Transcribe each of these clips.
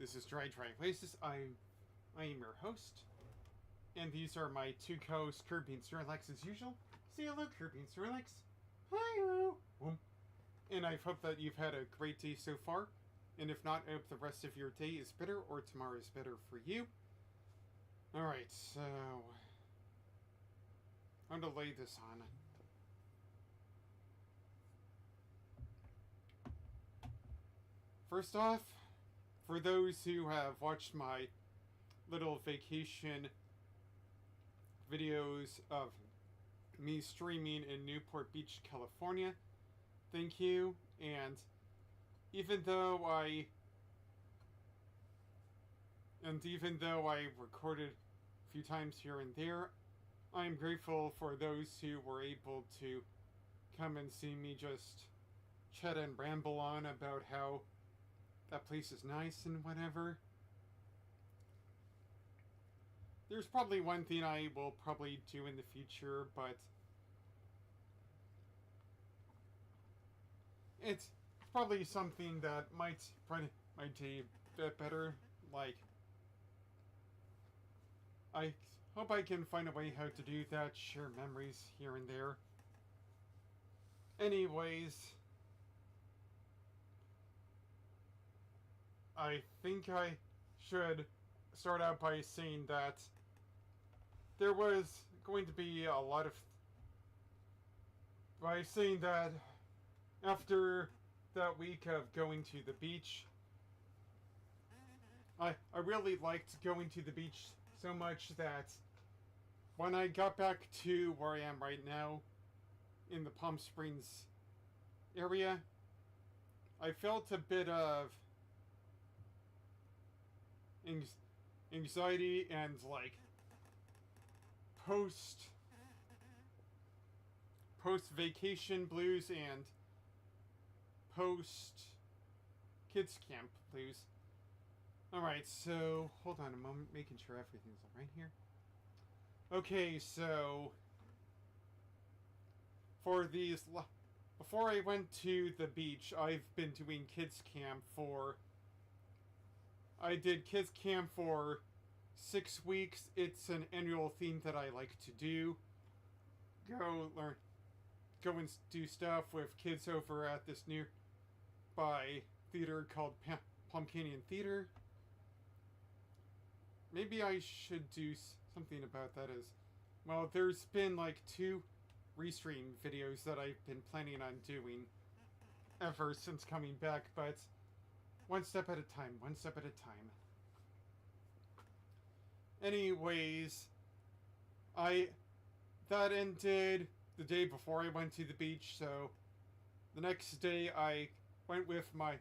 This is Dry Places. I am your host, and these are my two co-hosts, Kirby and Snorlax, as usual. Say hello, Kirby and Snorlax. Hi-ho! And I hope that you've had a great day so far, and if not, I hope the rest of your day is better, or tomorrow is better for you. Alright, so I'm gonna lay this on. First off, for those who have watched my little vacation videos of me streaming in Newport Beach, California, thank you. And even though I recorded a few times here and there, I'm grateful for those who were able to come and see me just chat and ramble on about how that place is nice and whatever. There's probably one thing I will probably do in the future, but it's probably something that might be a bit better. Like, I hope I can find a way how to do that, share memories here and there. Anyways, I think I should start out by saying that there was going to be a lot of... by saying that after that week of going to the beach, I really liked going to the beach so much that when I got back to where I am right now, in the Palm Springs area, I felt a bit of anxiety and like post vacation blues and post kids camp blues. Alright, so hold on a moment, making sure everything's alright here. Okay, so for these before I went to the beach, I've been doing kids camp for... I did kids camp for 6 weeks. It's an annual thing that I like to do. Go and do stuff with kids over at this nearby theater called Plum Canyon Theater. Maybe I should do something about that as well. There's been like 2 restream videos that I've been planning on doing ever since coming back, but one step at a time, one step at a time. Anyways, that ended the day before I went to the beach, so the next day I went with my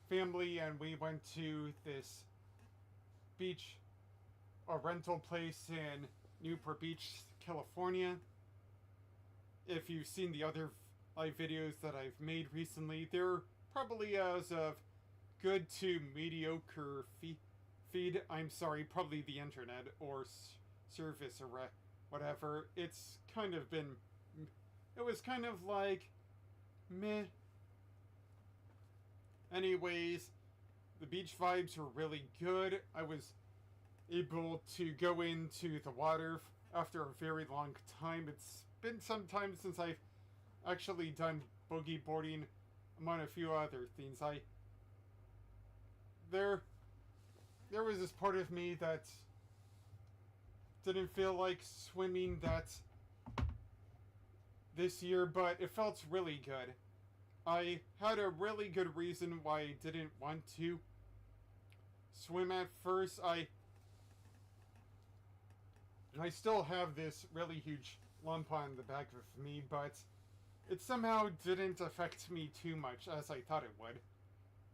family and we went to this beach, a rental place in Newport Beach, California. If you've seen the other live videos that I've made recently, they're probably as of good to mediocre feed. I'm sorry, probably the internet or service or whatever. It's kind of been... it was kind of like... meh. Anyways, the beach vibes were really good. I was able to go into the water after a very long time. It's been some time since I've actually done boogie boarding among a few other things. There was this part of me that didn't feel like swimming this year, but it felt really good. I had a really good reason why I didn't want to swim at first. I still have this really huge lump on the back of me, but it somehow didn't affect me too much as I thought it would.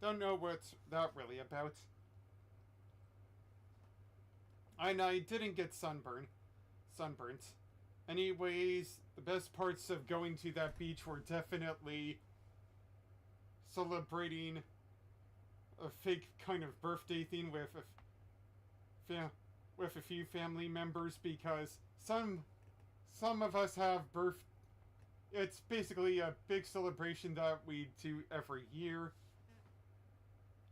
Don't know what's that really about. And I didn't get sunburnt. Anyways, the best parts of going to that beach were definitely celebrating a fake kind of birthday thing with a few family members, because some of us have it's basically a big celebration that we do every year.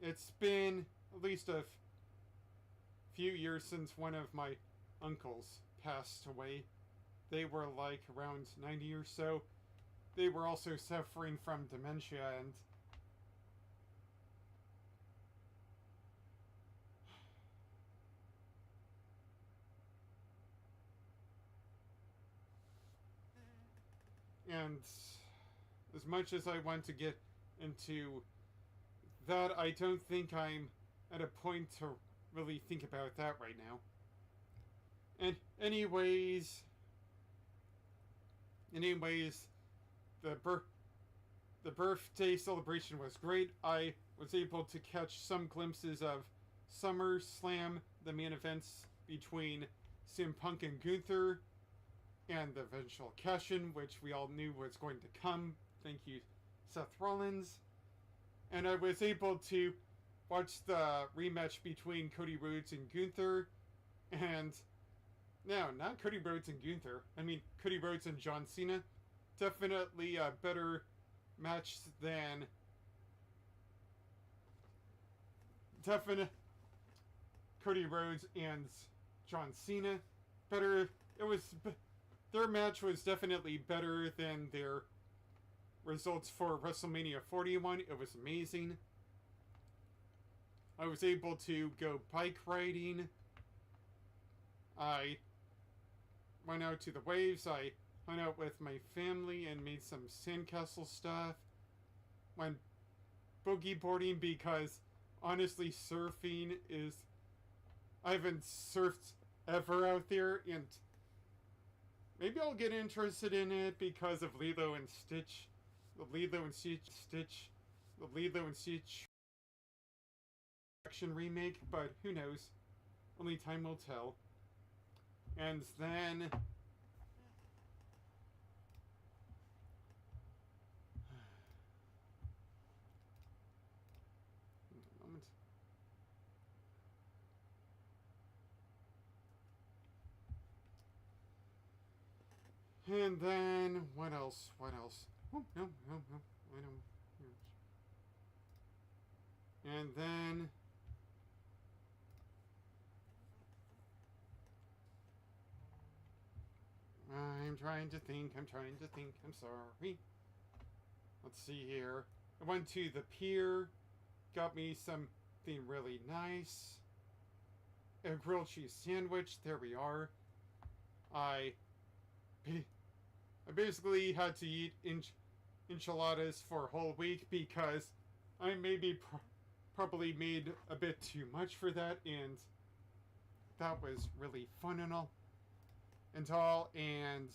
It's been at least a few years since one of my uncles passed away. They were like around 90 or so. They were also suffering from dementia, and as much as I want to get into that, I don't think I'm at a point to really think about that right now. And anyways, the birthday celebration was great. I was able to catch some glimpses of SummerSlam, the main events between CM Punk and Gunther, and the eventual cash-in, which we all knew was going to come. Thank you, Seth Rollins. And I was able to watch the rematch between Cody Rhodes and Gunther. And no, not Cody Rhodes and Gunther. I mean, Cody Rhodes and John Cena. Definitely a better match than... Definite Cody Rhodes and John Cena. Better... It was... Their match was definitely better than their results for WrestleMania 41. It was amazing. I was able to go bike riding. I went out to the waves. I hung out with my family and made some sandcastle stuff. Went boogie boarding because honestly surfing is... I haven't surfed ever out there, and maybe I'll get interested in it because of Lilo and Stitch. The Lilo and Stitch action remake, but who knows? Only time will tell. And then... And then, what else? Oh, no. I don't... And then... I'm trying to think. I'm sorry. Let's see here. I went to the pier. Got me something really nice. A grilled cheese sandwich. There we are. I basically had to eat enchiladas for a whole week because I maybe probably made a bit too much for that, and that was really fun and all. And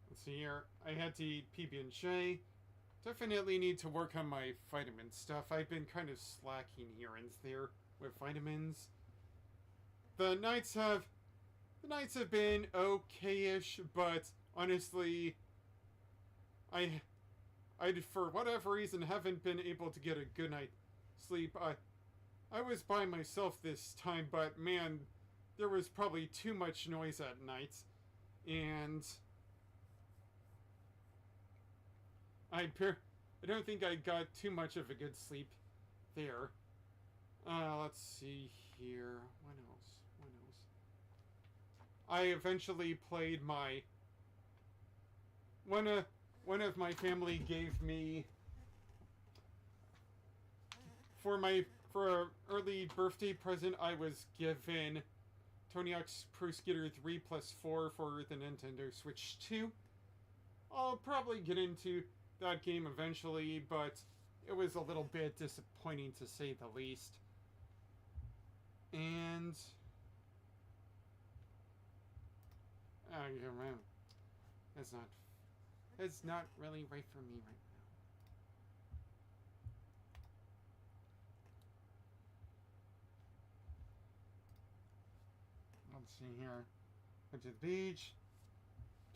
let's see here. I had to eat PB&J. Definitely need to work on my vitamin stuff. I've been kind of slacking here and there with vitamins. The nights have been okay-ish, but honestly, I for whatever reason haven't been able to get a good night's sleep. I was by myself this time, but man, there was probably too much noise at night, and I don't think I got too much of a good sleep there. Let's see here. What else? I eventually played my... One of my family gave me... For an early birthday present, I was given Tony Hawk's Pro Skater 3+4 for the Nintendo Switch 2. I'll probably get into that game eventually, but it was a little bit disappointing to say the least. And... oh, yeah, man. That's not really right for me right now. Let's see here. Went to the beach.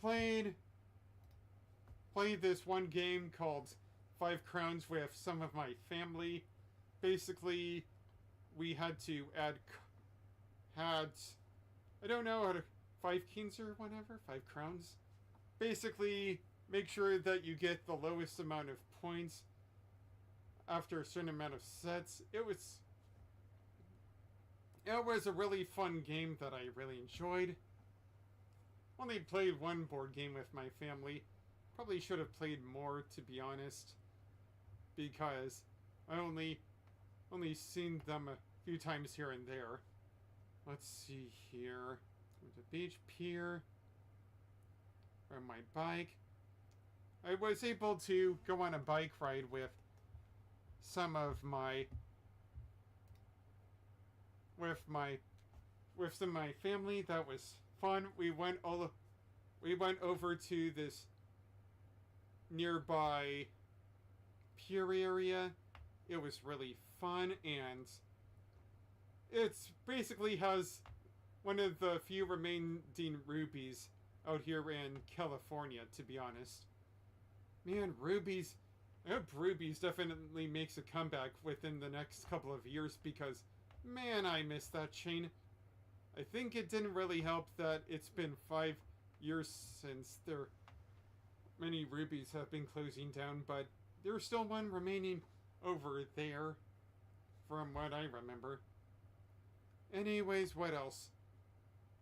Played this one game called 5 Crowns with some of my family. Basically, we had to add... I don't know how to... 5 kings or whatever? 5 crowns? Basically, make sure that you get the lowest amount of points after a certain amount of sets. It was a really fun game that I really enjoyed. Only played one board game with my family. Probably should have played more, to be honest, because I only seen them a few times here and there. Let's see here. The beach pier. On my bike. I was able to go on a bike ride with some of my family. That was fun. We went over to this nearby pier area. It was really fun, and it's basically has one of the few remaining rubies out here in California, to be honest. Man, rubies. I hope rubies definitely makes a comeback within the next couple of years, because, man, I miss that chain. I think it didn't really help that it's been 5 years since many rubies have been closing down, but there's still one remaining over there, from what I remember. Anyways, what else?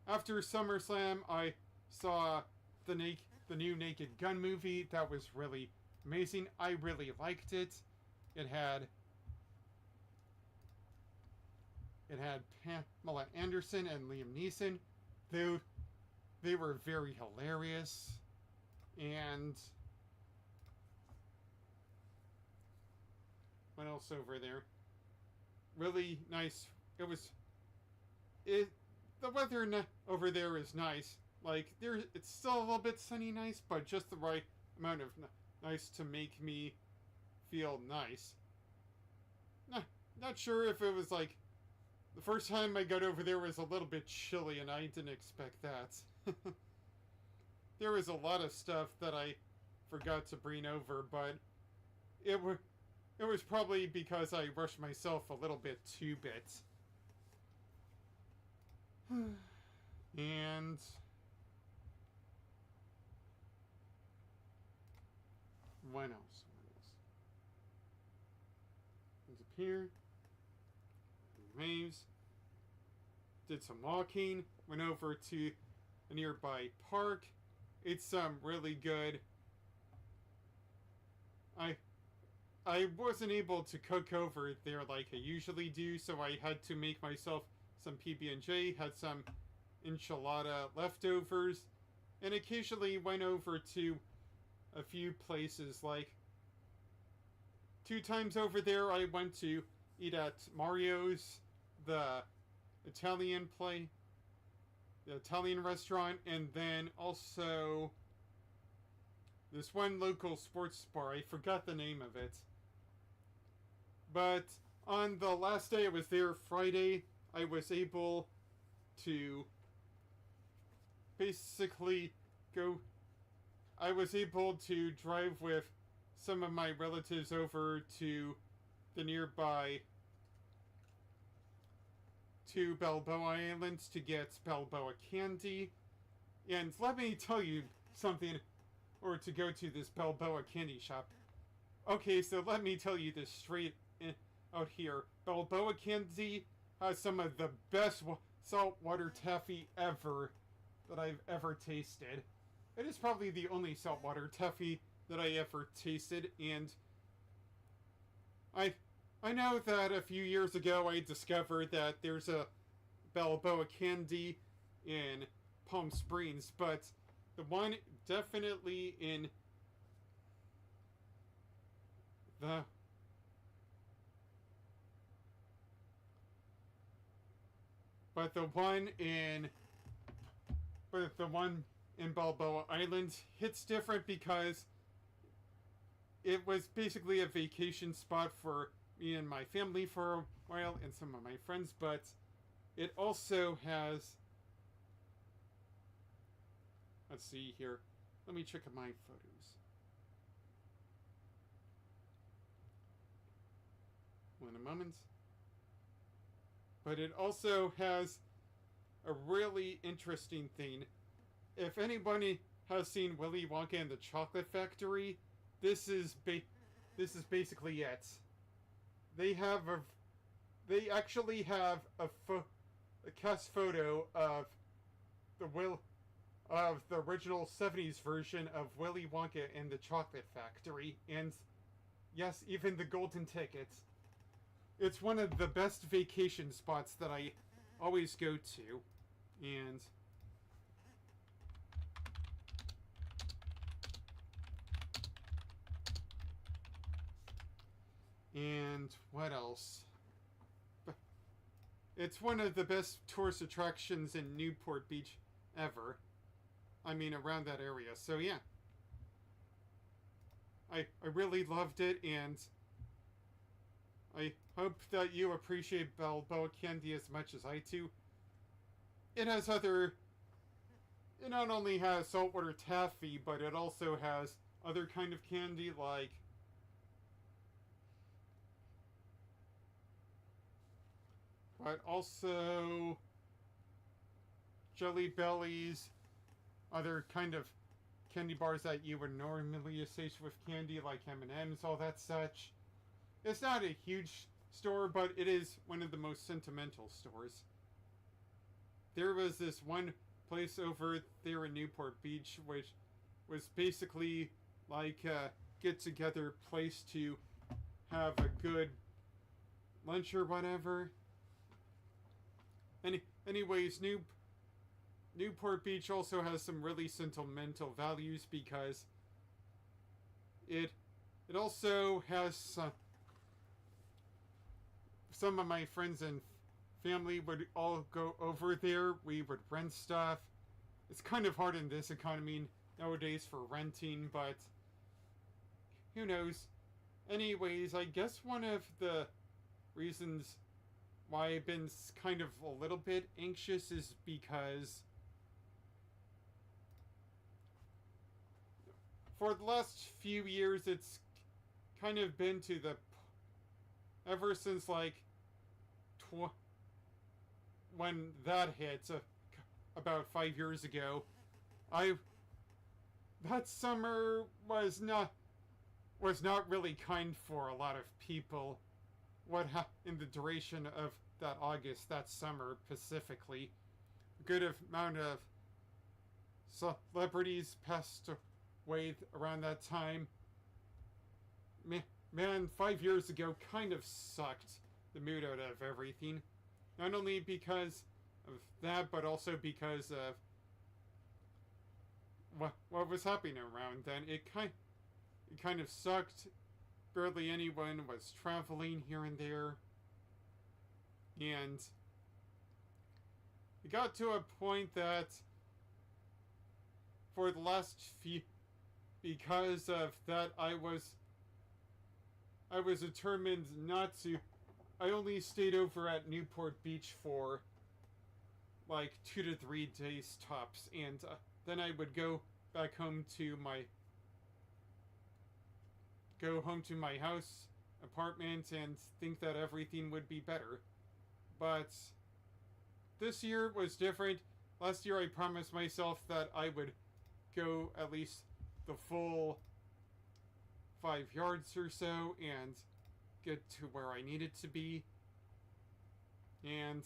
After SummerSlam, I saw the new Naked Gun movie. That was really amazing. I really liked it. It had Pamela Anderson and Liam Neeson. They were very hilarious. And what else over there? Really nice. The weather over there is nice. Like, it's still a little bit sunny nice, but just the right amount of nice to make me feel nice. Not sure if it was like, the first time I got over there was a little bit chilly, and I didn't expect that. There was a lot of stuff that I forgot to bring over, but it was probably because I rushed myself a little bit too bit. And what else? There's a pier. Waves. Did some walking. Went over to a nearby park. Ate some really good. I wasn't able to cook over there like I usually do, so I had to make myself some PB&J, had some enchilada leftovers, and occasionally went over to a few places. Like 2 times over there I went to eat at Mario's, the Italian restaurant, and then also this one local sports bar. I forgot the name of it. But on the last day I was there, Friday, I was able to basically drive with some of my relatives over to the nearby to Balboa Islands to get Balboa candy. And let me tell you something, or to go to this Balboa candy shop. Okay, so let me tell you this straight out here. Balboa candy has some of the best saltwater taffy ever that I've ever tasted. It is probably the only saltwater taffy that I ever tasted, and I know that a few years ago I discovered that there's a Balboa candy in Palm Springs, but the one definitely in the one in Balboa Island hits different because it was basically a vacation spot for me and my family for a while and some of my friends, but it also has, let's see here, let me check my photos. One moment. But it also has a really interesting thing. If anybody has seen Willy Wonka and the Chocolate Factory, this is basically it. they have a they actually have a cast photo of the original 70s version of Willy Wonka and the Chocolate Factory, and yes, even the golden tickets. It's one of the best vacation spots that I always go to, and what else? It's one of the best tourist attractions in Newport Beach ever. I mean, around that area. So yeah, I really loved it, and I hope that you appreciate Balboa candy as much as I do. It has other... It not only has saltwater taffy, but it also has other kind of candy like... But also... Jelly Bellies, other kind of candy bars that you would normally associate with candy, like M&M's, all that such. It's not a huge store, but it is one of the most sentimental stores. There was this one place over there in Newport Beach, which was basically like a get-together place to have a good lunch or whatever. Anyways, Newport Beach also has some really sentimental values because it also has some of my friends and family would all go over there. We would rent stuff. It's kind of hard in this economy nowadays for renting, but who knows. Anyways, I guess one of the reasons why I've been kind of a little bit anxious is because for the last few years it's kind of been to the... ever since like when that hit about 5 years ago, that summer was not really kind for a lot of people. In the duration of that August, that summer specifically, a good amount of celebrities passed away around that time. Man, 5 years ago kind of sucked the mood out of everything. Not only because of that, but also because of what was happening around then. It kind of sucked. Barely anyone was traveling here and there. And it got to a point that for the last few... because of that, I was determined not to... I only stayed over at Newport Beach for like 2 to 3 days tops, and then I would go back home to my house, apartment, and think that everything would be better. But this year was different. Last year I promised myself that I would go at least the full 5 yards or so and get to where I needed to be. And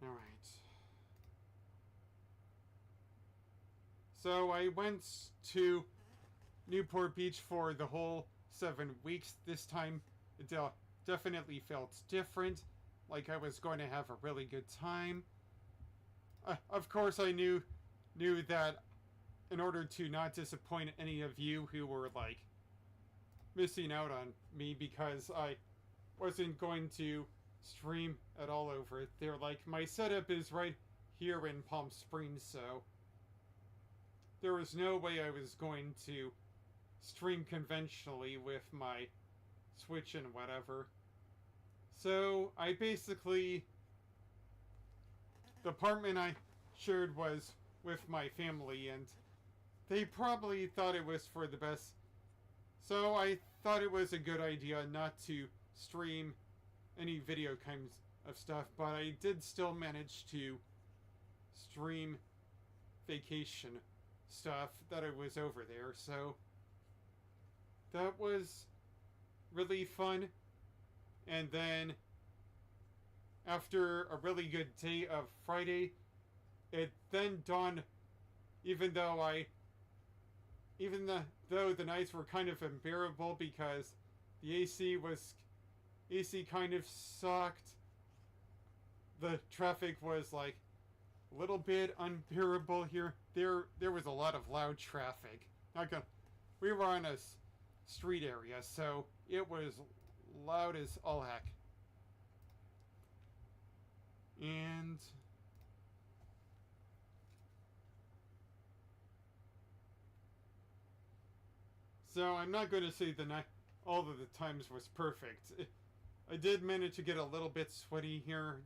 alright. So I went to Newport Beach for the whole 7 weeks. This time it definitely felt different, like I was going to have a really good time. Of course I knew that in order to not disappoint any of you who were like missing out on me because I wasn't going to stream at all over it. They're like, my setup is right here in Palm Springs, so there was no way I was going to stream conventionally with my Switch and whatever. So I basically... the apartment I shared was with my family, and they probably thought it was for the best. So I thought it was a good idea not to stream any video kinds of stuff, but I did still manage to stream vacation stuff that I was over there. So that was really fun. And then after a really good day of Friday, it then dawned, even though the nights were kind of unbearable because the AC kind of sucked. The traffic was like a little bit unbearable here. There was a lot of loud traffic. We were on a street area, so it was loud as all heck. And so I'm not going to say the night all of the times was perfect. I did manage to get a little bit sweaty here.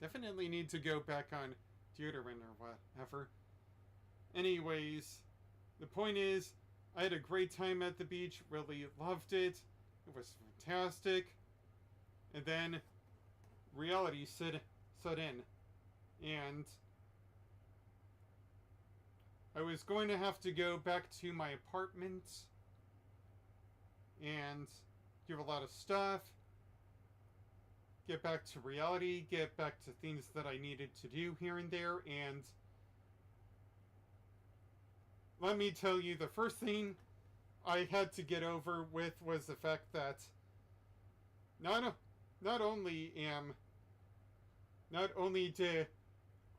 Definitely need to go back on deodorant or whatever. Anyways, the point is, I had a great time at the beach. Really loved it. It was fantastic. And then reality set in. And I was going to have to go back to my apartment and do a lot of stuff. Get back to reality, get back to things that I needed to do here and there, and let me tell you, the first thing I had to get over with was the fact that not only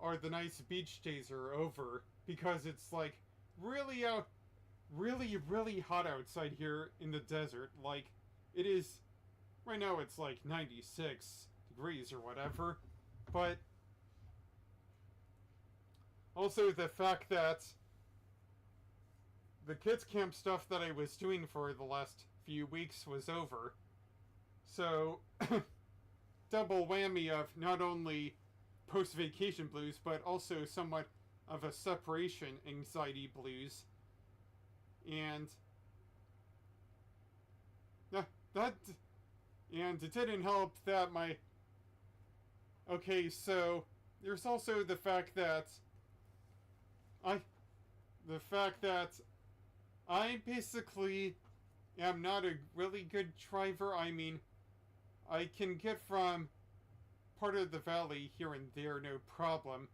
are the nice beach days are over, because it's like really hot outside here in the desert. Like, it is right now, it's like 96 degrees or whatever, but also the fact that the kids camp stuff that I was doing for the last few weeks was over. So double whammy of not only post-vacation blues, but also somewhat of a separation anxiety blues. And and it didn't help that okay, so there's also the fact that I basically am not a really good driver. I mean, I can get from part of the valley here and there, no problem.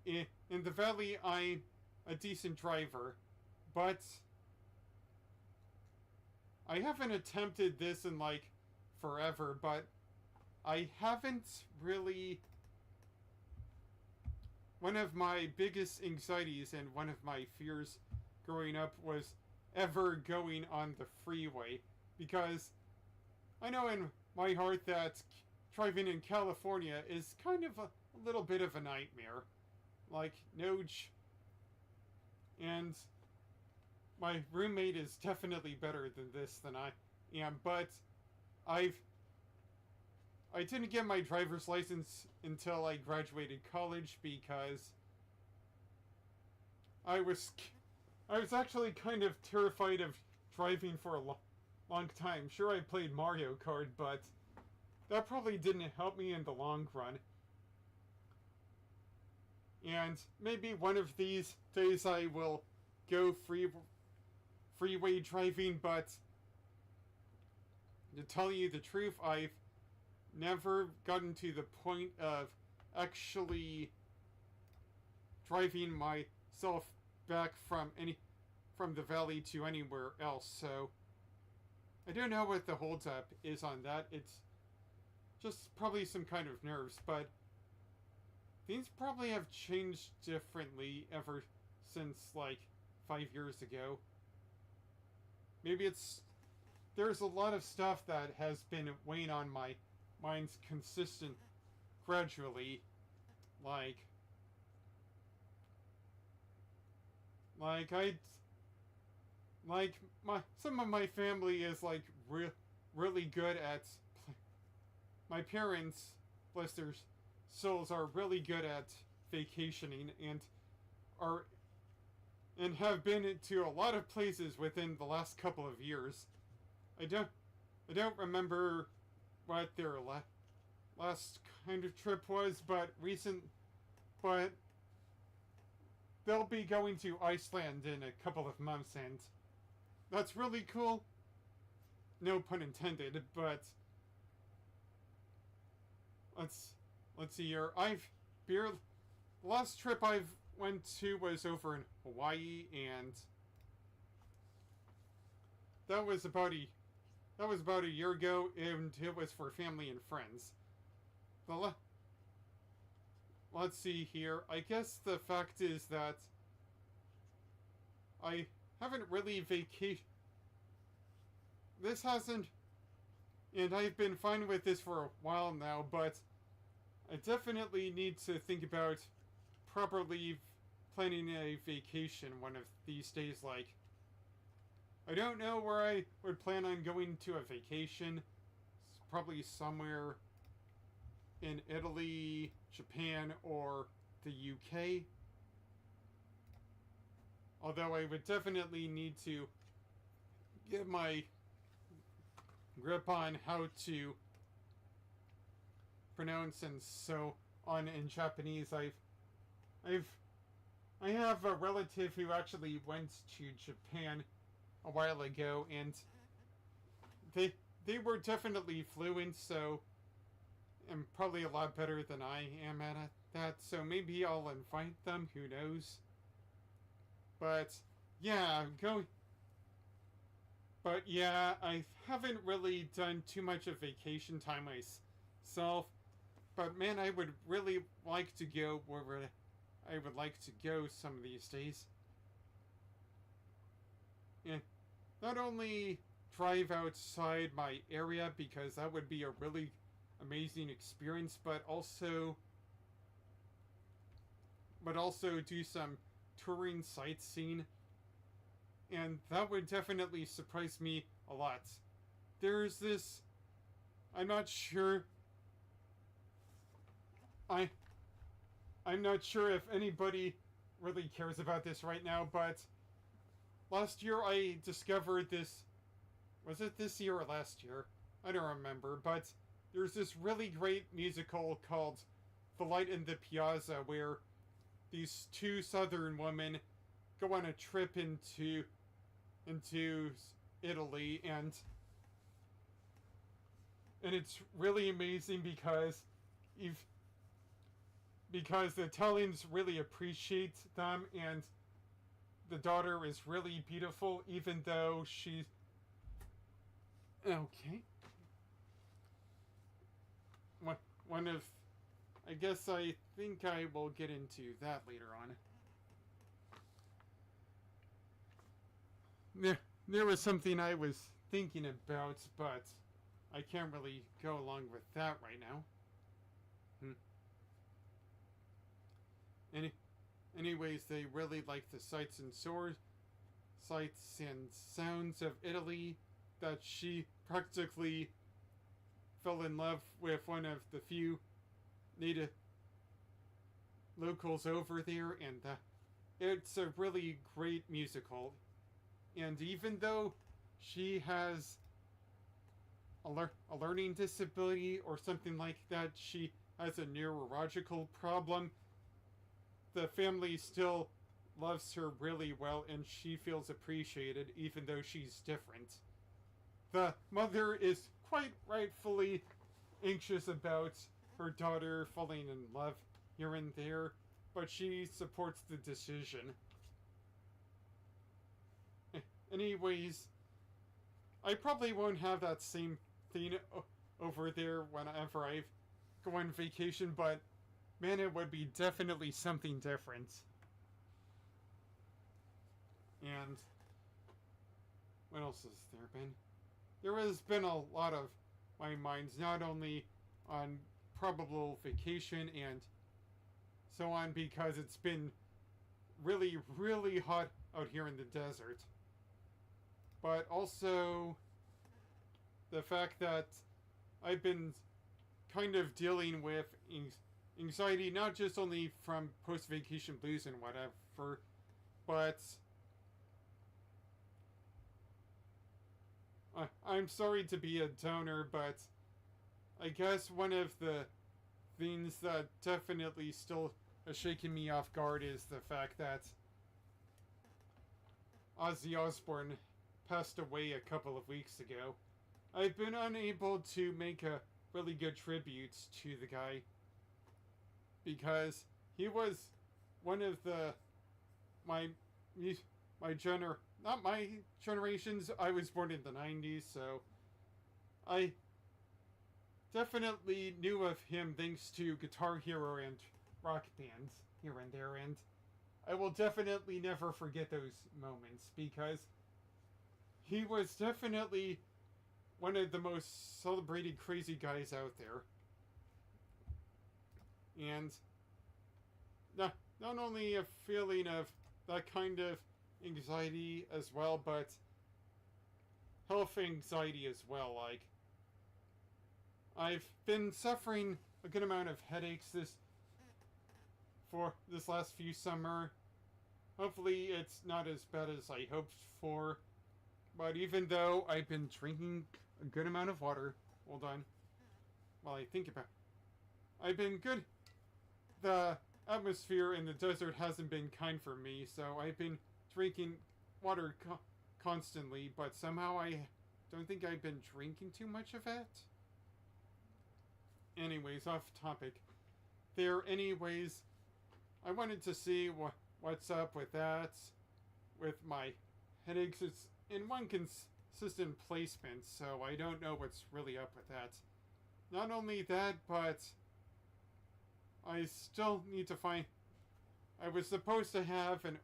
In the valley, I'm a decent driver, but I haven't attempted this in like forever, but I haven't really... One of my biggest anxieties and one of my fears growing up was ever going on the freeway, because I know in my heart that driving in California is kind of a little bit of a nightmare. Like, and my roommate is definitely better than this than I am, but I didn't get my driver's license until I graduated college because I was actually kind of terrified of driving for a long time. Sure, I played Mario Kart, but that probably didn't help me in the long run. And maybe one of these days I will go freeway driving, but to tell you the truth, I've never gotten to the point of actually driving myself back from the valley to anywhere else, so I don't know what the holdup is on that. It's just probably some kind of nerves, but things probably have changed differently ever since like 5 years ago. Maybe there's a lot of stuff that has been weighing on my mind's consistent gradually, some of my family is like really good at, my parents, bless their souls, are really good at vacationing and have been to a lot of places within the last couple of years. I don't remember what their last kind of trip was, but they'll be going to Iceland in a couple of months, and that's really cool. No pun intended, but let's see here. The last trip I've went to was over in Hawaii, and that was about a year ago, and it was for family and friends. Let's see here. I guess the fact is that I haven't really vacationed. This hasn't, and I've been fine with this for a while now, but I definitely need to think about properly planning a vacation one of these days. Like, I don't know where I would plan on going to a vacation. It's probably somewhere in Italy, Japan, or the UK. Although I would definitely need to get my grip on how to pronounce and so on in Japanese. I have a relative who actually went to Japan a while ago, and they were definitely fluent, so and probably a lot better than I am at that. So maybe I'll invite them. Who knows? But yeah, But yeah, I haven't really done too much of vacation time myself. But man, I would really like to go where I would like to go some of these days. And not only drive outside my area, because that would be a really amazing experience, but also do some touring, sightseeing, and that would definitely surprise me a lot. There's this, I'm not sure I'm not sure if anybody really cares about this right now, but last year I discovered this, was it this year or last year? I don't remember, but there's this really great musical called The Light in the Piazza, where these two southern women go on a trip into Italy, and it's really amazing because the Italians really appreciate them, and the daughter is really beautiful, even though she's okay. One of, I guess I think I will get into that later on. There was something I was thinking about, but I can't really go along with that right now. Anyways, they really like the sights and sounds of Italy, that she practically fell in love with one of the few native locals over there, and it's a really great musical. And even though she has a learning disability or something like that, she has a neurological problem, the family still loves her really well, and she feels appreciated even though she's different. The mother is quite rightfully anxious about her daughter falling in love here and there, but she supports the decision. Anyways, I probably won't have that same thing over there whenever I go on vacation, but man, it would be definitely something different. And what else has there been? There has been a lot of my minds, not only on probable vacation and so on, because it's been really, really hot out here in the desert, but also the fact that I've been kind of dealing with anxiety, not just only from post-vacation blues and whatever, but I'm sorry to be a downer, but I guess one of the things that definitely still has shaken me off guard is the fact that Ozzy Osbourne passed away a couple of weeks ago, I've been unable to make a really good tribute to the guy because he was one of my not my generations. I was born in the 90s, so I definitely knew of him thanks to Guitar Hero and rock bands here and there, and I will definitely never forget those moments because he was definitely one of the most celebrated crazy guys out there. And not only a feeling of that kind of anxiety as well, but health anxiety as well. Like, I've been suffering a good amount of headaches for this last few summer. Hopefully it's not as bad as I hoped for. But even though I've been drinking a good amount of water, hold on, while I think about it. I've been good. The atmosphere in the desert hasn't been kind for me, so I've been drinking water constantly, but somehow I don't think I've been drinking too much of it. Anyways, off topic. Anyways, I wanted to see what's up with that, with my headaches. It's in one consistent placement, so I don't know what's really up with that. Not only that, but I still need to find... I was supposed to have an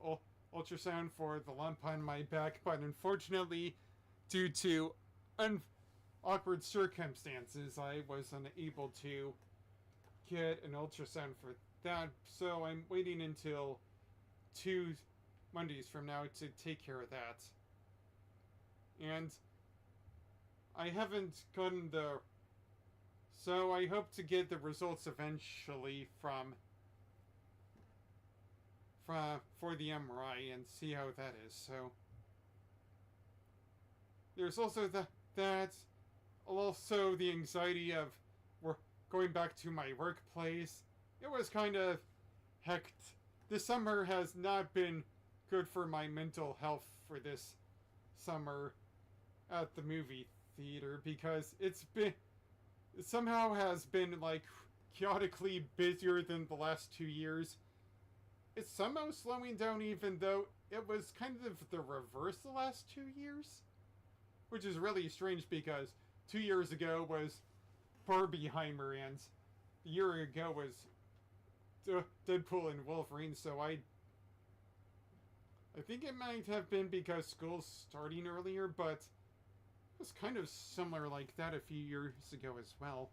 ultrasound for the lump on my back, but unfortunately, due to awkward circumstances, I was unable to get an ultrasound for that, so I'm waiting until 2 Mondays from now to take care of that. And I haven't gotten so I hope to get the results eventually for the MRI and see how that is. So there's also also the anxiety of going back to my workplace. It was kind of hectic. This summer has not been good for my mental health for this summer at the movie theater because it somehow has been like chaotically busier than the last 2 years. It's somehow slowing down even though it was kind of the reverse the last 2 years, which is really strange because 2 years ago was Barbieheimer and a year ago was Deadpool and Wolverine, so I think it might have been because school's starting earlier, but it was kind of similar like that a few years ago as well.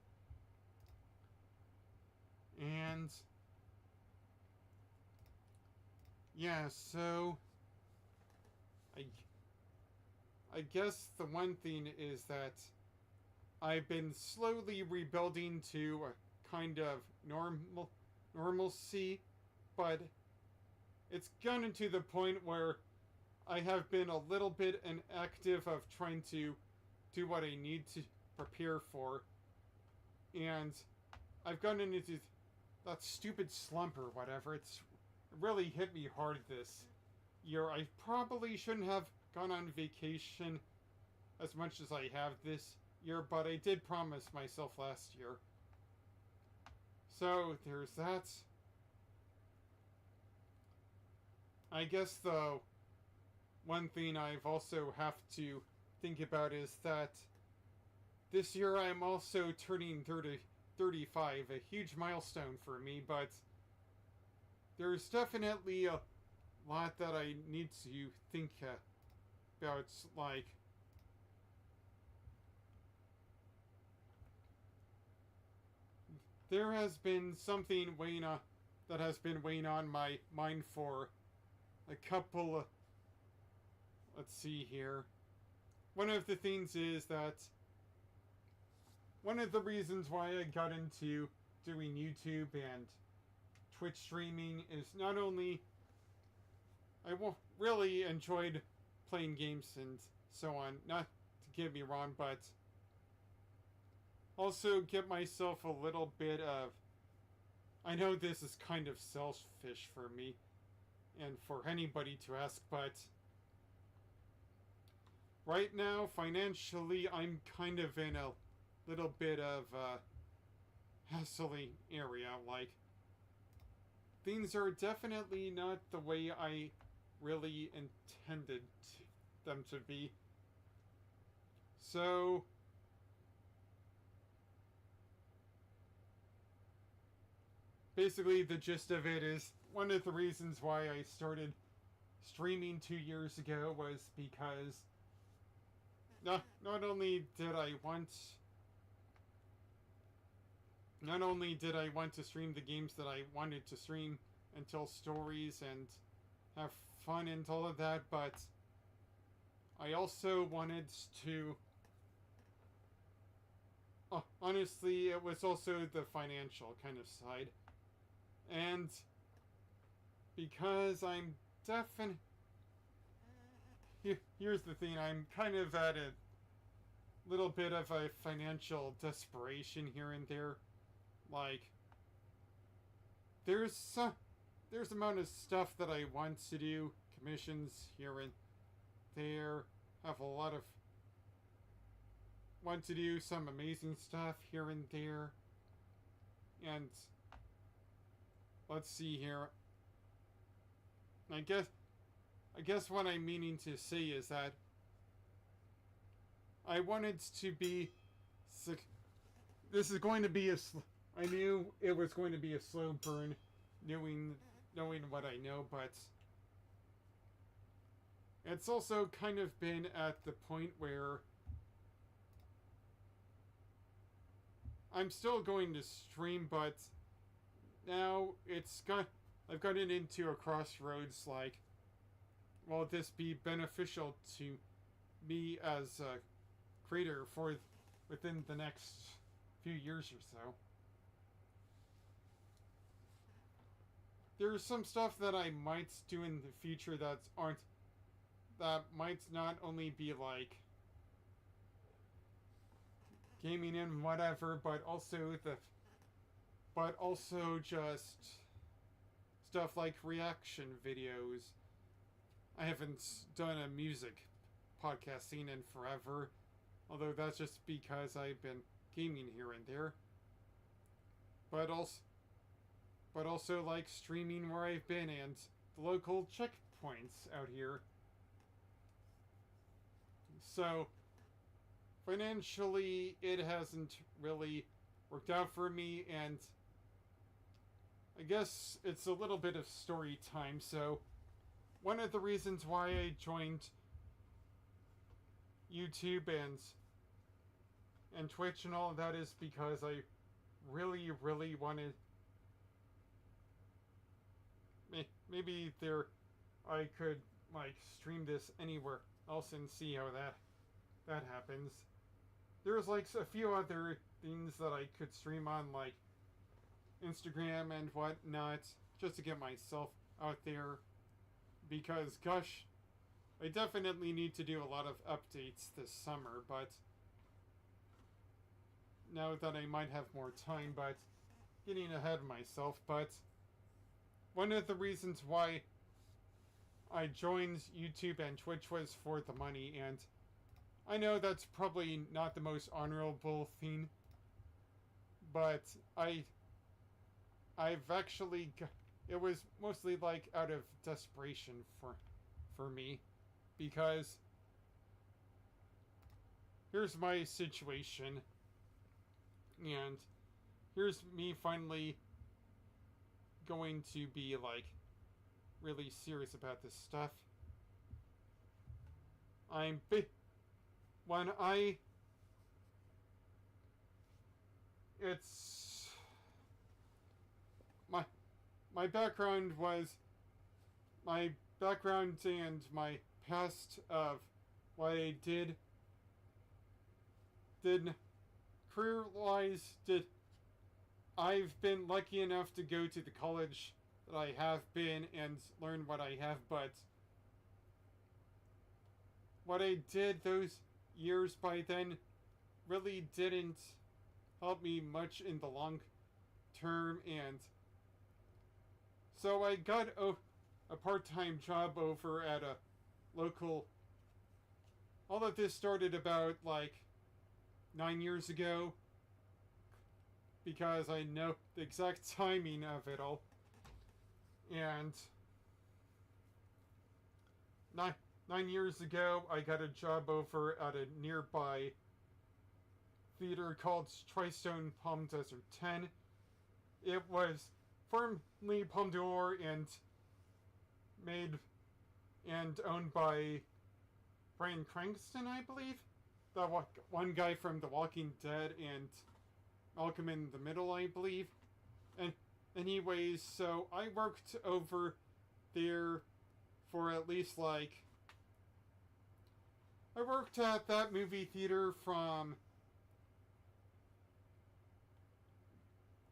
And yeah, so I guess the one thing is that I've been slowly rebuilding to a kind of normalcy, but it's gotten to the point where I have been a little bit inactive of trying to do what I need to prepare for, and I've gotten into that stupid slump or whatever. It's really hit me hard this year. I probably shouldn't have gone on vacation as much as I have this year, but I did promise myself last year. So there's that. I guess the one thing I've also have to think about is that this year I'm also turning 35, a huge milestone for me, but there's definitely a lot that I need to think about, like there has been something that has been weighing on my mind for a couple of, let's see here. One of the things is that one of the reasons why I got into doing YouTube and Twitch streaming is not only I really enjoyed playing games and so on, not to get me wrong, but also get myself a little bit of, I know this is kind of selfish for me and for anybody to ask, but right now, financially, I'm kind of in a little bit of a hassling area. Like, things are definitely not the way I really intended them to be. So, basically, the gist of it is one of the reasons why I started streaming 2 years ago was because not only did I want to stream the games that I wanted to stream and tell stories and have fun and all of that, but I also wanted to honestly, it was also the financial kind of side. And because I'm definitely... Here's the thing, I'm kind of at a little bit of a financial desperation here and there. Like, there's amount of stuff that I want to do, commissions here and there, have a lot of... want to do some amazing stuff here and there. And let's see here. I guess what I'm meaning to say is that I wanted to be... This is going to be I knew it was going to be a slow burn, knowing what I know, but it's also kind of been at the point where I'm still going to stream, but now I've gotten into a crossroads, like, will this be beneficial to me as a creator for within the next few years or so? There's some stuff that I might do in the future that might not only be like gaming and whatever, but also just stuff like reaction videos. I haven't done a music podcast scene in forever, although that's just because I've been gaming here and there. But also like streaming where I've been and the local checkpoints out here. So, financially, it hasn't really worked out for me, and I guess it's a little bit of story time. So, one of the reasons why I joined YouTube and Twitch and all of that is because I really, really wanted... Maybe I could, like, stream this anywhere else and see how that happens. There's, like, a few other things that I could stream on, like Instagram and whatnot, just to get myself out there. Because, gosh, I definitely need to do a lot of updates this summer, but now that I might have more time, but getting ahead of myself. But one of the reasons why I joined YouTube and Twitch was for the money, and I know that's probably not the most honorable thing, but I've actually... It was mostly like out of desperation for me, because here's my situation, and here's me finally going to be like really serious about this stuff. It's my background and my past of what I did career-wise, I've been lucky enough to go to the college that I have been and learn what I have, but what I did those years by then really didn't help me much in the long term, and so I got a part-time job over at a local all of this started about like 9 years ago, because I know the exact timing of it all. And 9 years ago, I got a job over at a nearby theater called Tristone Palm Desert 10. It was formerly Palme d'Or and made and owned by Bryan Cranston, I believe. The one guy from The Walking Dead and Malcolm in the Middle, I believe. And anyways, so I worked over there for at least like... I worked at that movie theater from...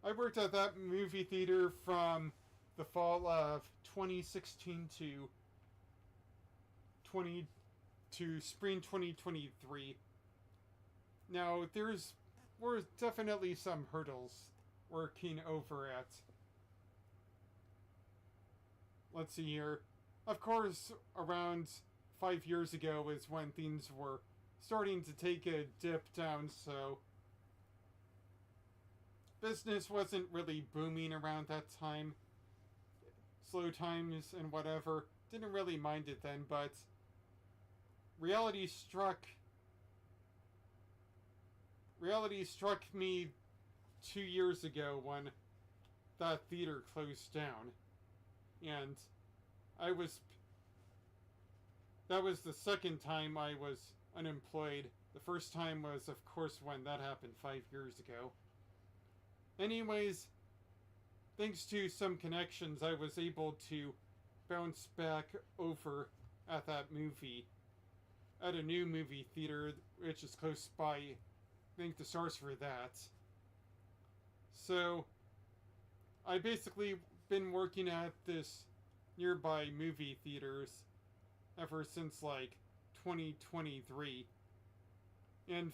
I worked at that movie theater from the fall of 2016 to spring 2023. Now, were definitely some hurdles working over at... Let's see here. Of course, around 5 years ago is when things were starting to take a dip down, so business wasn't really booming around that time. Slow times and whatever. Didn't really mind it then, but reality struck me 2 years ago when that theater closed down. And that was the second time I was unemployed. The first time was, of course, when that happened 5 years ago. Anyways, thanks to some connections, I was able to bounce back over at at a new movie theater, which is close by. Thank the stars for that. So, I basically been working at this nearby movie theaters ever since like 2023. And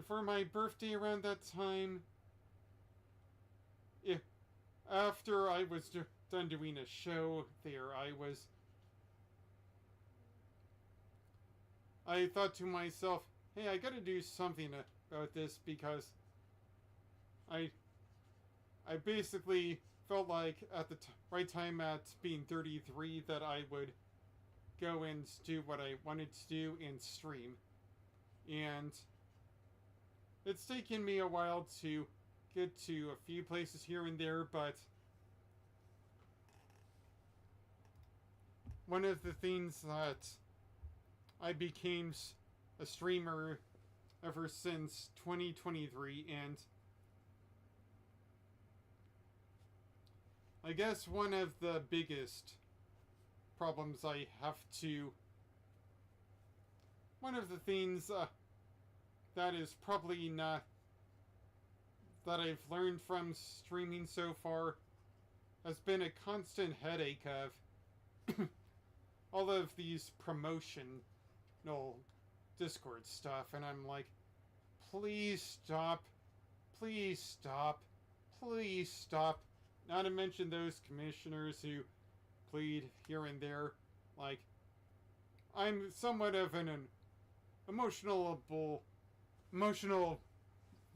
for my birthday around that time, after I was done doing a show there, I thought to myself, hey, I gotta do something about this, because I basically felt like at the right time at being 33 that I would go and do what I wanted to do and stream. And it's taken me a while to get to a few places here and there, but one of the things that I became a streamer ever since 2023, and I guess one of the biggest problems I have to... One of the things that is probably not... that I've learned from streaming so far has been a constant headache of all of these promotional Discord stuff, and I'm like, please stop, please stop, please stop. Not to mention those commissioners who plead here and there. Like, I'm somewhat of an emotional,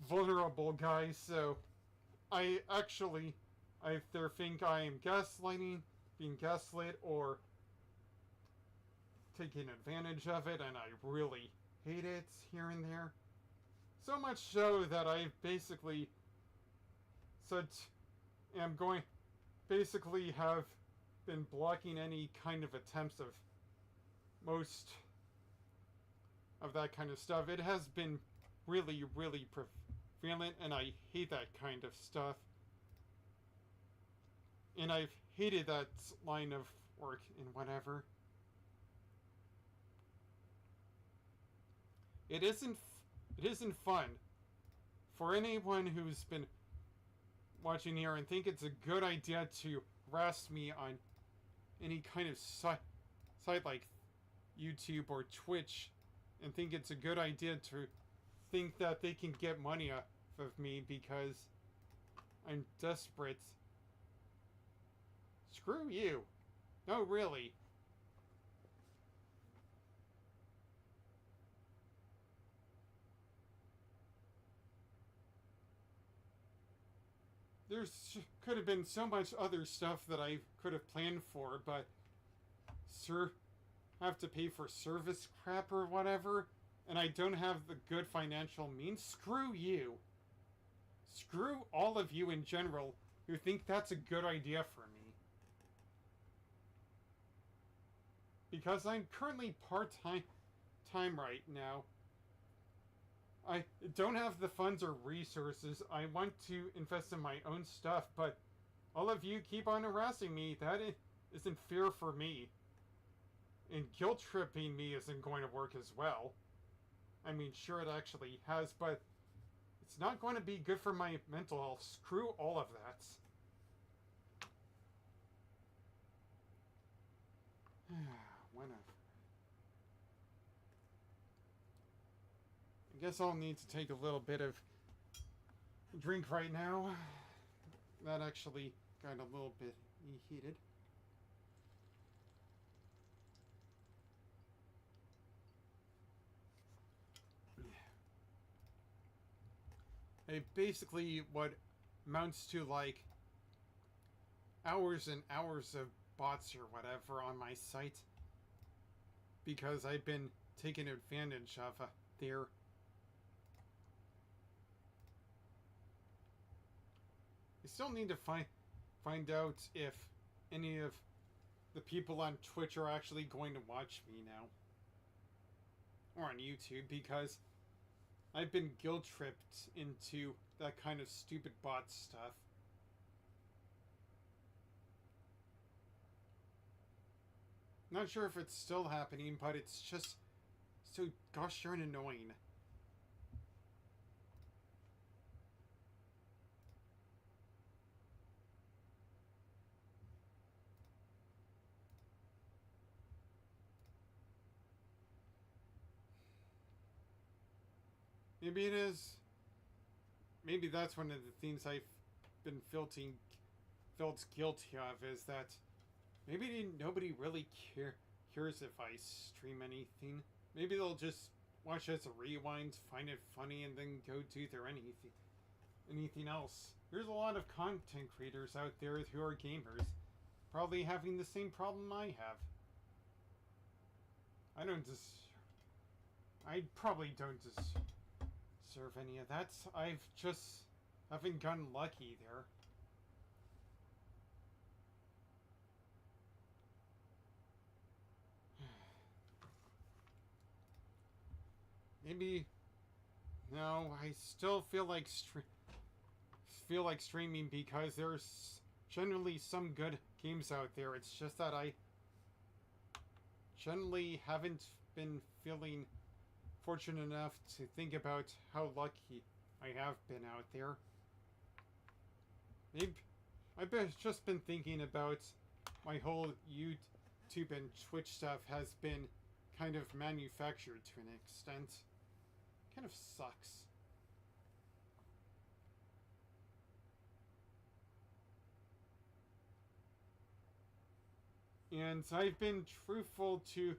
vulnerable guy, so I either think I am gaslighting, being gaslit, or taking advantage of it, and I really hate it here and there. So much so that I basically have been blocking any kind of attempts of most of that kind of stuff. It has been really, really prevalent, and I hate that kind of stuff. And I've hated that line of work and whatever. It isn't fun for anyone who's been watching here and think it's a good idea to harass me on any kind of site like YouTube or Twitch, and think it's a good idea to think that they can get money off of me because I'm desperate. Screw you. No, really. could have been so much other stuff that I could have planned for, but sir, have to pay for service crap or whatever, and I don't have the good financial means. Screw you. Screw all of you in general who think that's a good idea for me. Because I'm currently part-time right now. I don't have the funds or resources. I want to invest in my own stuff, but all of you keep on harassing me. That isn't fair for me. And guilt-tripping me isn't going to work as well. I mean, sure it actually has, but it's not going to be good for my mental health. Screw all of that. Whatever. I guess I'll need to take a little bit of drink right now. That actually got a little bit heated. Basically what amounts to like hours and hours of bots or whatever on my site because I've been taken advantage of there. I still need to find out if any of the people on Twitch are actually going to watch me now. Or on YouTube, because I've been guilt-tripped into that kind of stupid bot stuff. Not sure if it's still happening, but it's just so gosh darn annoying. Maybe it is. Maybe that's one of the things I've been felt guilty of, is that maybe nobody really cares if I stream anything. Maybe they'll just watch as a rewind, find it funny, and then go do their anything else. There's a lot of content creators out there who are gamers, probably having the same problem I have. I probably don't deserve any of that. I've just haven't gotten lucky there. Maybe no. I still feel like streaming because there's generally some good games out there. It's just that I generally haven't been feeling fortunate enough to think about how lucky I have been out there. Maybe I've just been thinking about my whole YouTube and Twitch stuff has been kind of manufactured to an extent. Kind of sucks. And I've been truthful to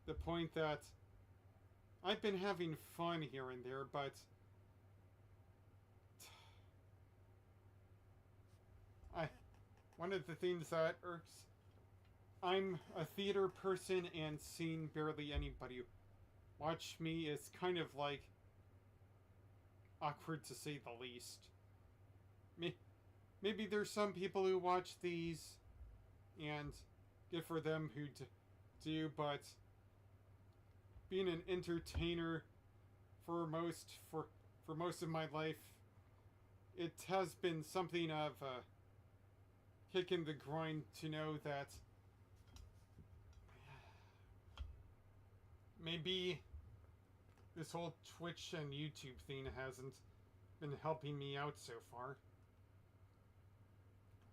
the point that I've been having fun here and there, but one of the things that irks, I'm a theater person, and seeing barely anybody watch me is kind of like awkward to say the least. Maybe there's some people who watch these, and good for them who do, but being an entertainer for most of my life, it has been something of a kick in the groin to know that maybe this whole Twitch and YouTube thing hasn't been helping me out so far.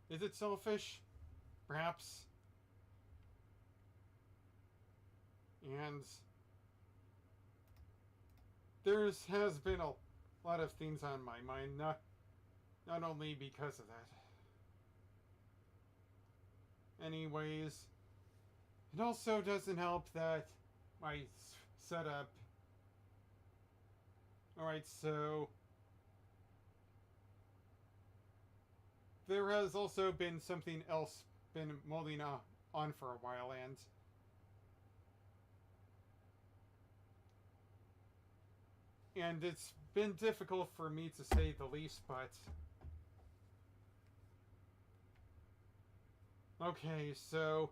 Is it selfish? Perhaps. And there has been a lot of things on my mind, not only because of that. Anyways, it also doesn't help that my setup. Alright, so there has also been something else been molding on for a while, and it's been difficult for me to say the least, but okay, so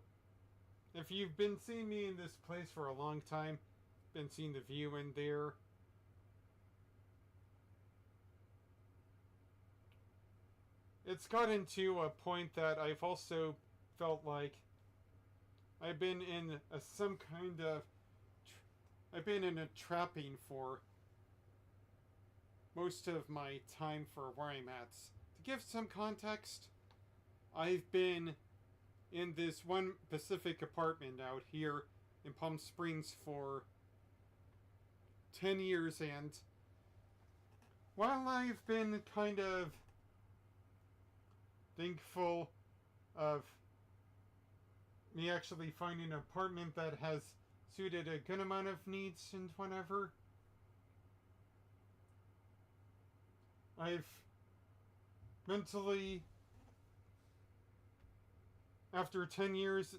if you've been seeing me in this place for a long time, been seeing the view in there, it's gotten to a point that I've also felt like I've been in some kind of I've been in a trapping for most of my time for where I'm at. To give some context, I've been in this one Pacific apartment out here in Palm Springs for 10 years, and while I've been kind of thankful of me actually finding an apartment that has suited a good amount of needs and whatever, I've mentally, after 10 years,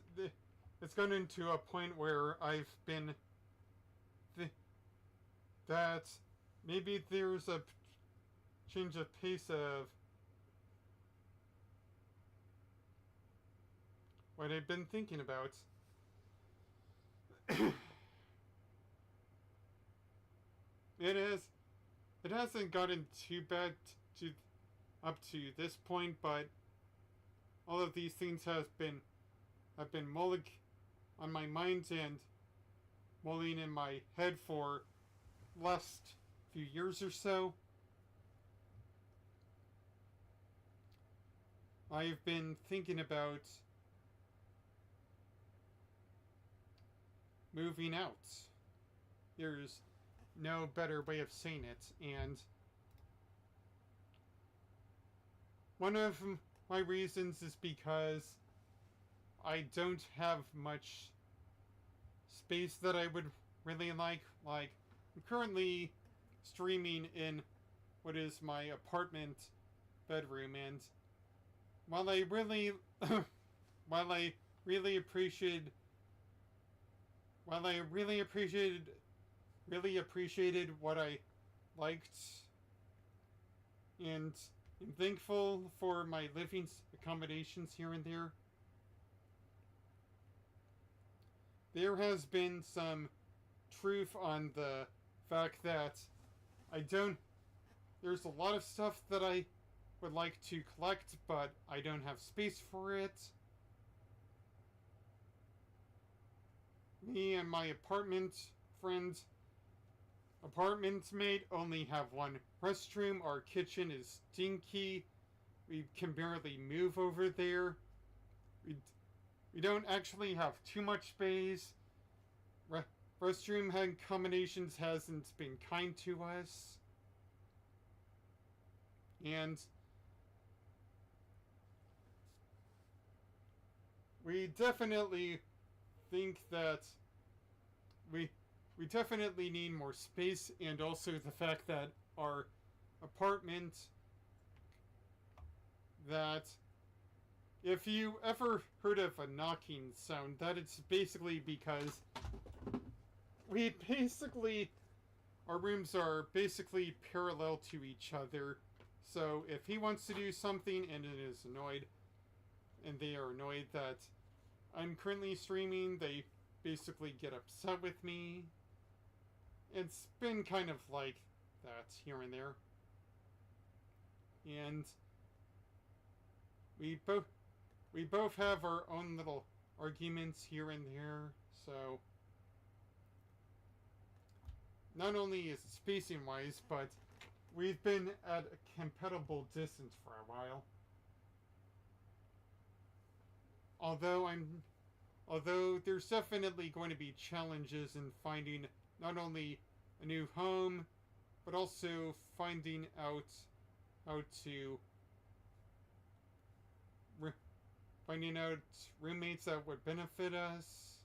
it's gotten to a point where I've been that maybe there's a change of pace of what I've been thinking about. It hasn't gotten too bad to up to this point, but all of these things have been mulling on my mind and mulling in my head for the last few years or so. I've been thinking about moving out. There's no better way of saying it, and one of my reasons is because I don't have much space that I would really like. Like, I'm currently streaming in what is my apartment bedroom, and while I really while I really appreciated what I liked, and I'm thankful for my living accommodations here and there, there has been some truth on the fact that there's a lot of stuff that I would like to collect, but I don't have space for it. Me and my apartment mate only have one restroom. Our kitchen is stinky. We can barely move over there. We don't actually have too much space. Restroom accommodations hasn't been kind to us. And we definitely think that we definitely need more space, and also the fact that our apartment, that if you ever heard of a knocking sound, that it's basically because our rooms are basically parallel to each other. So if he wants to do something and they are annoyed that I'm currently streaming, they basically get upset with me. It's been kind of like that here and there. And we both have our own little arguments here and there, so not only is it spacing wise, but we've been at a compatible distance for a while. Although there's definitely going to be challenges in finding not only a new home, but also finding out roommates that would benefit us,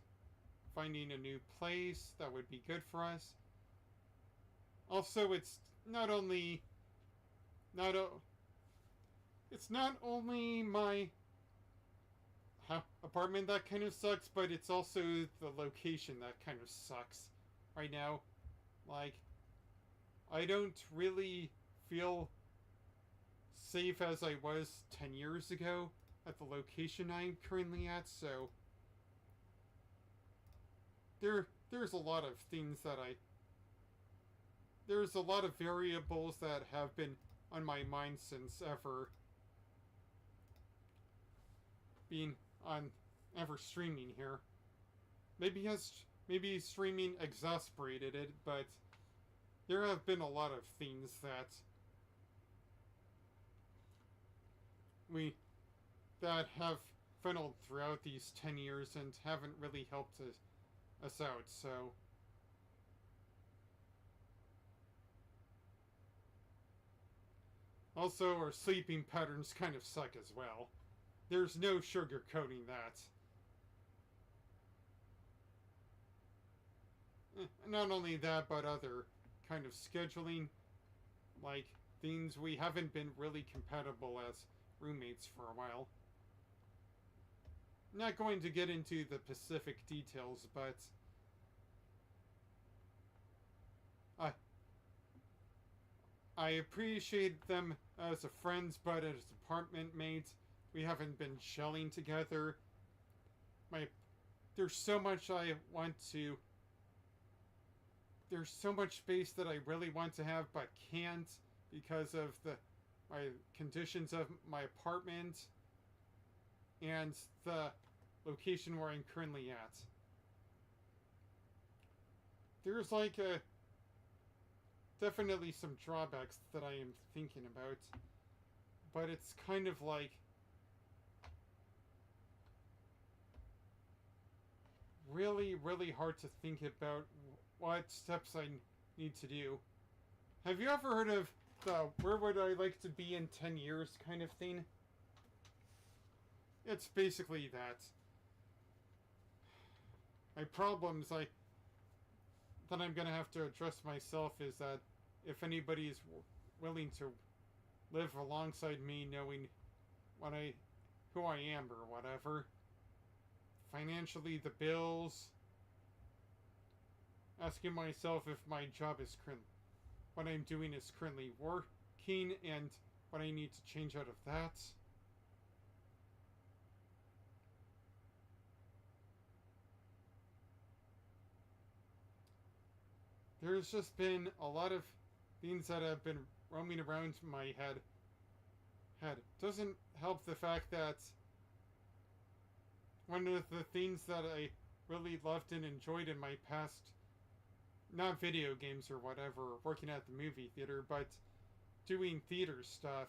finding a new place that would be good for us. Also, it's not it's not only my apartment that kind of sucks, but it's also the location that kind of sucks right now. Like, I don't really feel safe as I was 10 years ago at the location I'm currently at, so there's a lot of things that there's a lot of variables that have been on my mind since being on ever streaming here. Maybe streaming exasperated it, but there have been a lot of things we that have funneled throughout these 10 years and haven't really helped us out, so also our sleeping patterns kind of suck as well. There's no sugarcoating that. Not only that, but other kind of scheduling, like things we haven't been really compatible as roommates for a while. Not going to get into the specific details, but I appreciate them as a friends, but as apartment mates, we haven't been shelling together. There's so much I want to. There's so much space that I really want to have, but can't because of my conditions of my apartment and the location where I'm currently at. There's definitely some drawbacks that I am thinking about, but it's kind of like really, really hard to think about what steps I need to do. Have you ever heard of the where would I like to be in 10 years kind of thing? It's basically that. My problems that I'm going to have to address myself is that if anybody is willing to live alongside me knowing who I am or whatever, financially, the bills, asking myself if my job is what I'm doing is currently working and what I need to change out of that. There's just been a lot of things that have been roaming around my head. Doesn't help the fact that one of the things that I really loved and enjoyed in my past, not video games or whatever, working at the movie theater, but doing theater stuff.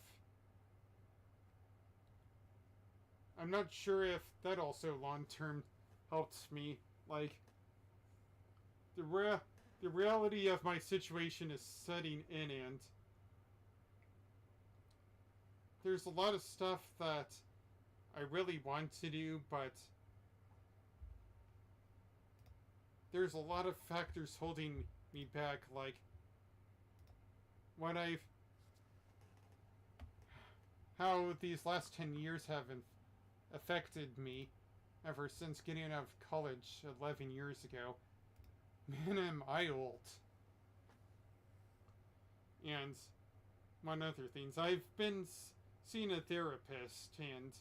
I'm not sure if that also long-term helps me. Like, the reality of my situation is setting in, and there's a lot of stuff that I really want to do, but there's a lot of factors holding me back, like how these last 10 years have affected me ever since getting out of college 11 years ago. Man, am I old. And one other things, I've been seeing a therapist, and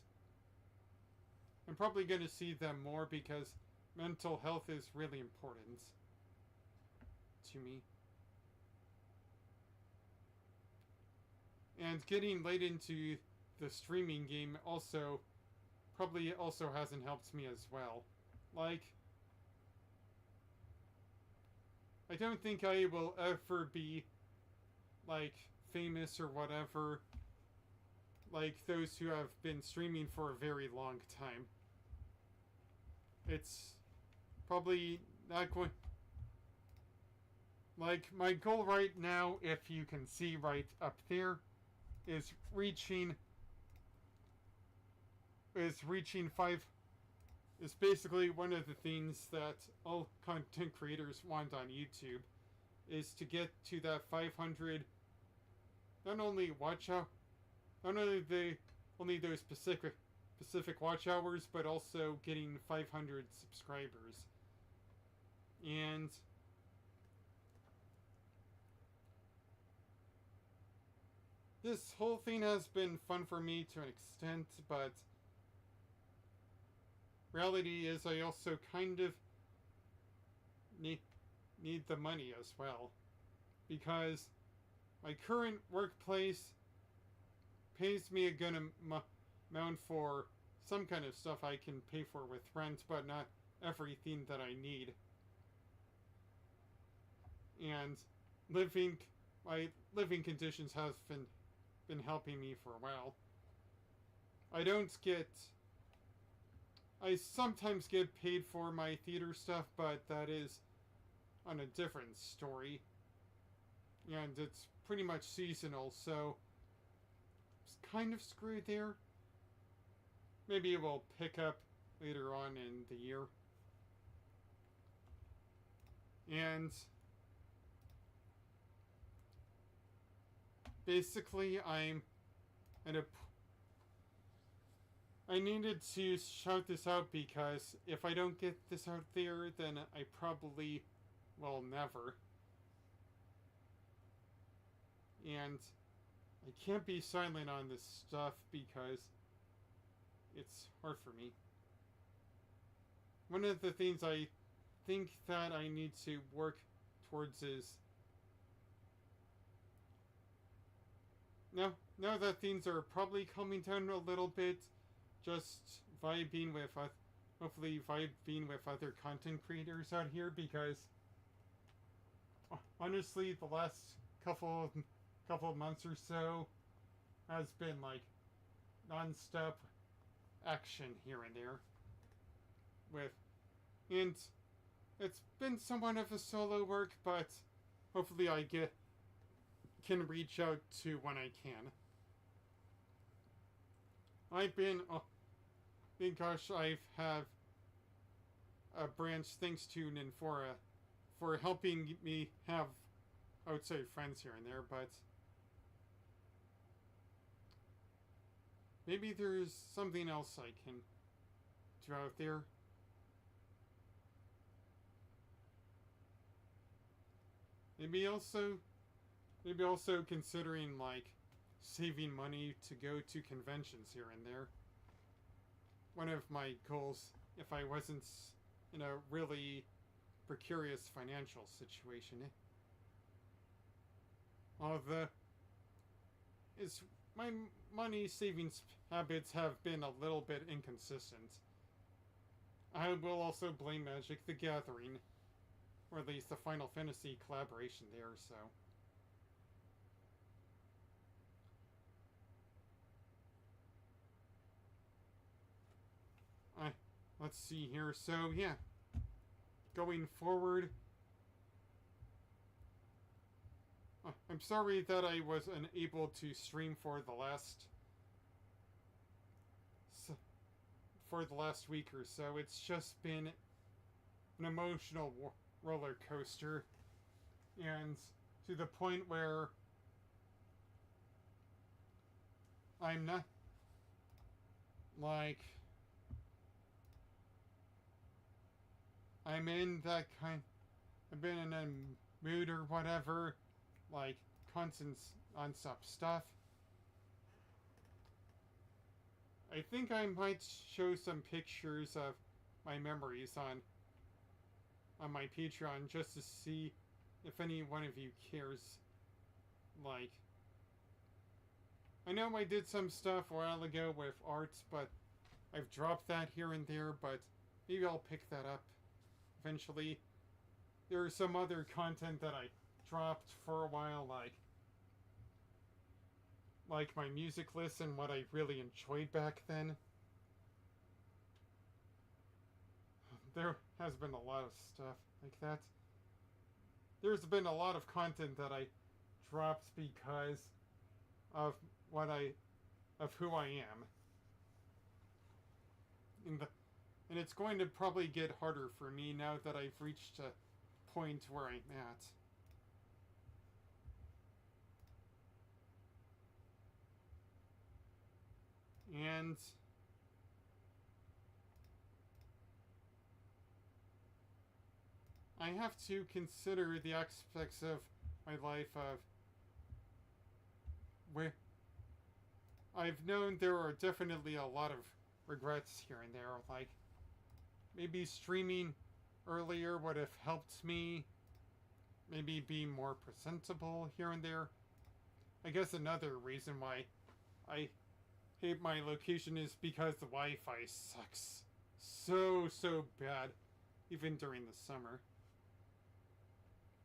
I'm probably going to see them more because mental health is really important to me. And getting late into the streaming game probably also hasn't helped me as well. Like, I don't think I will ever be, like, famous or whatever, like those who have been streaming for a very long time. It's probably not going... Like, my goal right now, if you can see right up there, is reaching 5... Is basically one of the things that all content creators want on YouTube, is to get to that 500, not only watch out, not only those specific watch hours, but also getting 500 subscribers. And this whole thing has been fun for me to an extent, but reality is I also kind of need the money as well, because my current workplace pays me a good amount for some kind of stuff I can pay for with rent, but not everything that I need. And my living conditions have been helping me for a while. I sometimes get paid for my theater stuff, but that is on a different story. And it's pretty much seasonal, so it's kind of screwed there. Maybe it will pick up later on in the year. And basically, I needed to shout this out because if I don't get this out there, then I probably will never. And I can't be silent on this stuff because it's hard for me. One of the things I think that I need to work towards is now that things are probably calming down a little bit, just hopefully vibing with other content creators out here, because honestly the last couple of months or so has been like non-stop action here and there and it's been somewhat of a solo work, but hopefully I can reach out to when I can. I have a branch thanks to Nin for helping me have, I would say, friends here and there, but maybe there's something else I can do out there. Maybe also considering like saving money to go to conventions here and there. One of my goals, if I wasn't in a really precarious financial situation, my money savings habits have been a little bit inconsistent. I will also blame Magic the Gathering, or at least the Final Fantasy collaboration there, so. Let's see here. So, yeah. Going forward. I'm sorry that I was unable to stream for the last week or so. It's just been an emotional roller coaster. And to the point where I'm not like I'm in that kind. I've been in a mood or whatever, like constant non-stop stuff. I think I might show some pictures of my memories on my Patreon just to see if any one of you cares. Like, I know I did some stuff a while ago with art, but I've dropped that here and there, but maybe I'll pick that up eventually. There's some other content that I dropped for a while, like my music list and what I really enjoyed back then. There has been a lot of stuff like that. There's been a lot of content that I dropped because of who I am. And it's going to probably get harder for me now that I've reached a point where I'm at. And I have to consider the aspects of my life of where I've known there are definitely a lot of regrets here and there. Like, maybe streaming earlier would have helped me maybe be more presentable here and there. I guess another reason why I hate my location is because the Wi-Fi sucks so bad, even during the summer.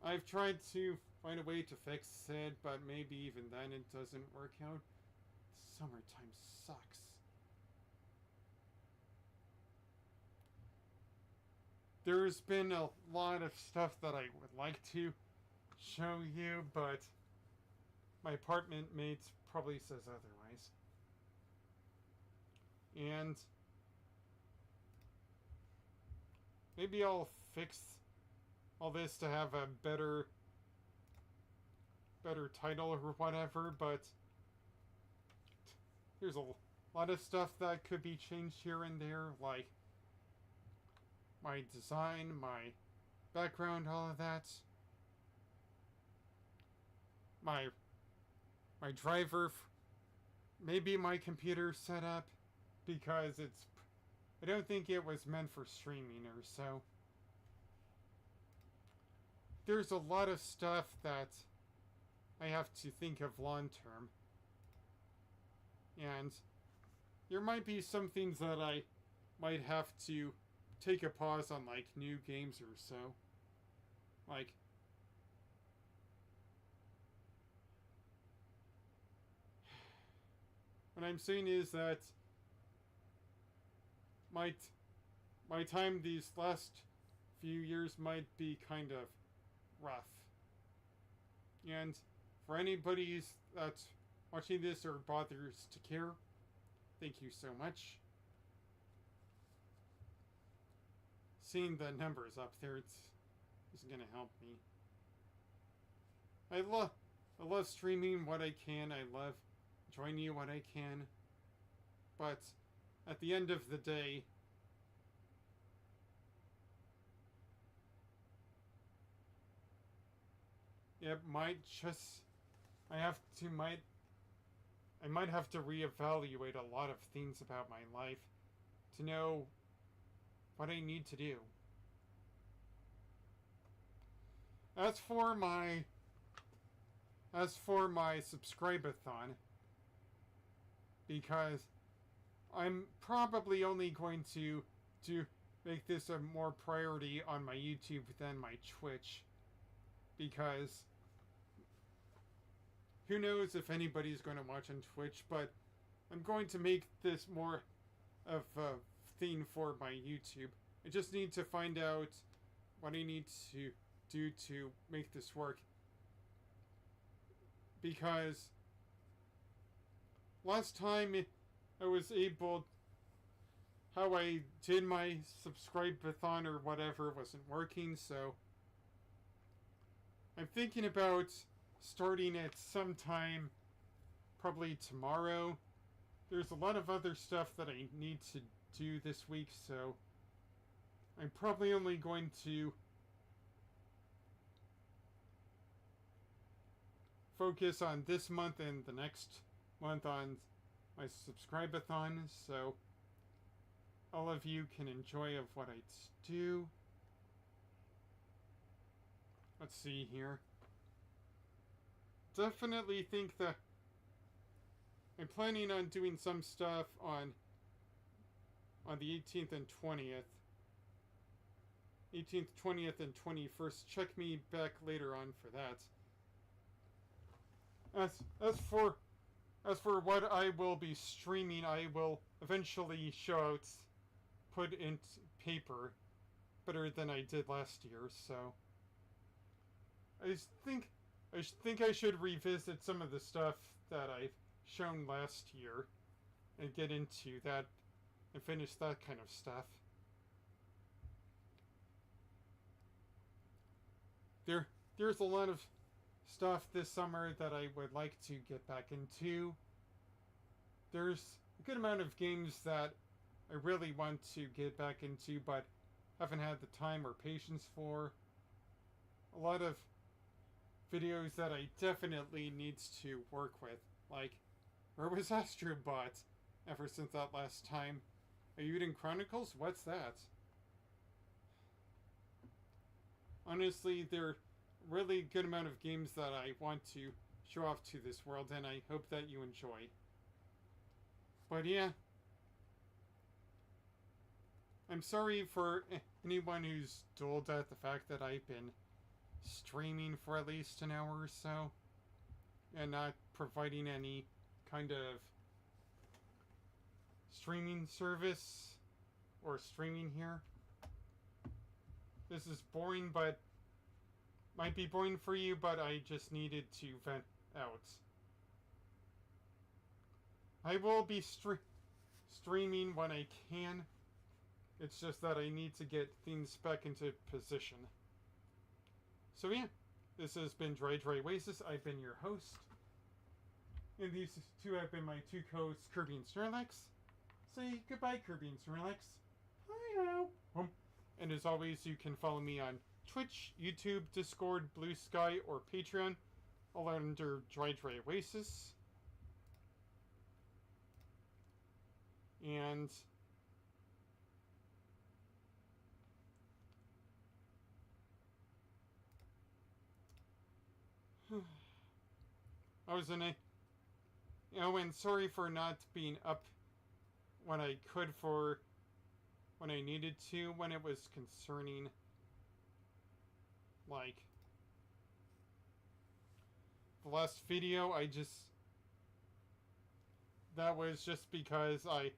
I've tried to find a way to fix it, but maybe even then it doesn't work out. Summertime sucks. There's been a lot of stuff that I would like to show you, but my apartment mate probably says otherwise. And maybe I'll fix all this to have a better title or whatever, but there's a lot of stuff that could be changed here and there, like my design, my background, all of that. My driver, maybe my computer setup, because I don't think it was meant for streaming or so. There's a lot of stuff that I have to think of long term. And there might be some things that I might have to take a pause on, like new games or so. Like, what I'm saying is that my time these last few years might be kind of rough. And for anybody that's watching this or bothers to care, thank you so much. Seeing the numbers up there, isn't gonna help me. I love streaming what I can. I love joining you what I can. But at the end of the day, it might just I might have to reevaluate a lot of things about my life to know what I need to do. As for my subscribe-a-thon, because I'm probably only going to make this a more priority on my YouTube than my Twitch, because who knows if anybody's going to watch on Twitch, but I'm going to make this more of a thing for my YouTube. I just need to find out what I need to do to make this work. Because last time I was able, how I did my subscribe-a-thon or whatever wasn't working, so I'm thinking about starting it sometime, probably tomorrow. There's a lot of other stuff that I need to do this week, so I'm probably only going to focus on this month and the next month on my subscribe-a-thon, so all of you can enjoy of what I do. Let's see here. Definitely think that I'm planning on doing some stuff on the 18th and 20th. 18th, 20th, and 21st. Check me back later on for that. As for what I will be streaming, I will eventually put into paper better than I did last year, so I think I should revisit some of the stuff that I've shown last year and get into that and finish that kind of stuff. There's a lot of stuff this summer that I would like to get back into. There's a good amount of games that I really want to get back into, but haven't had the time or patience for. A lot of videos that I definitely needs to work with, like where was Astrobot ever since that last time? Are you eating Chronicles? What's that? Honestly, there are really good amount of games that I want to show off to this world, and I hope that you enjoy. But yeah, I'm sorry for anyone who's dulled at the fact that I've been streaming for at least an hour or so and not providing any kind of streaming service or streaming here. This is boring, but might be boring for you, but I just needed to vent out. I will be streaming when I can. It's just that I need to get things back into position. So yeah, this has been Dry Oasis. I've been your host. And these two have been my two co-hosts, Kirby and Snorlax. Say goodbye, Kirby and Snorlax. Hi-ho. And as always, you can follow me on Twitch, YouTube, Discord, Blue Sky, or Patreon, all under Dry Oasis. And I was in a... and sorry for not being up when I could for when I needed to, when it was concerning, like, the last video. That was just because I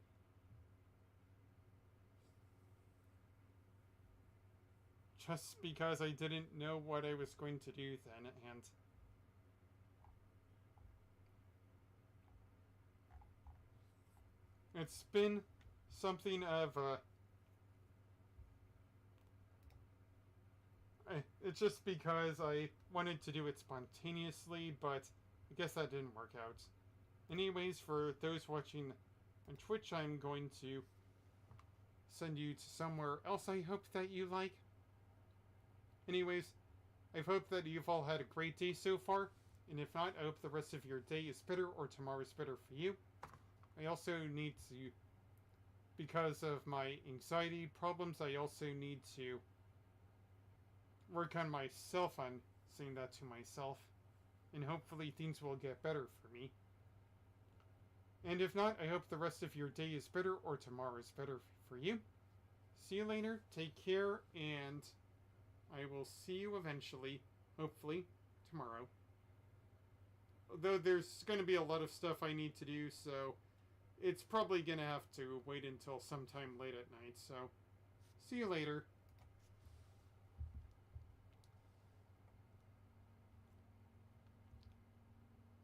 didn't know what I was going to do then, and it's been something of a... It's just because I wanted to do it spontaneously, but I guess that didn't work out. Anyways, for those watching on Twitch, I'm going to send you to somewhere else I hope that you like. Anyways, I hope that you've all had a great day so far, and if not, I hope the rest of your day is better or tomorrow's better for you. I also need to, because of my anxiety problems, I also need to work on myself on saying that to myself, and hopefully things will get better for me. And if not, I hope the rest of your day is better or tomorrow is better for you. See you later, take care, and I will see you eventually, hopefully, tomorrow. Although there's going to be a lot of stuff I need to do, so it's probably going to have to wait until sometime late at night, so see you later.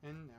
And now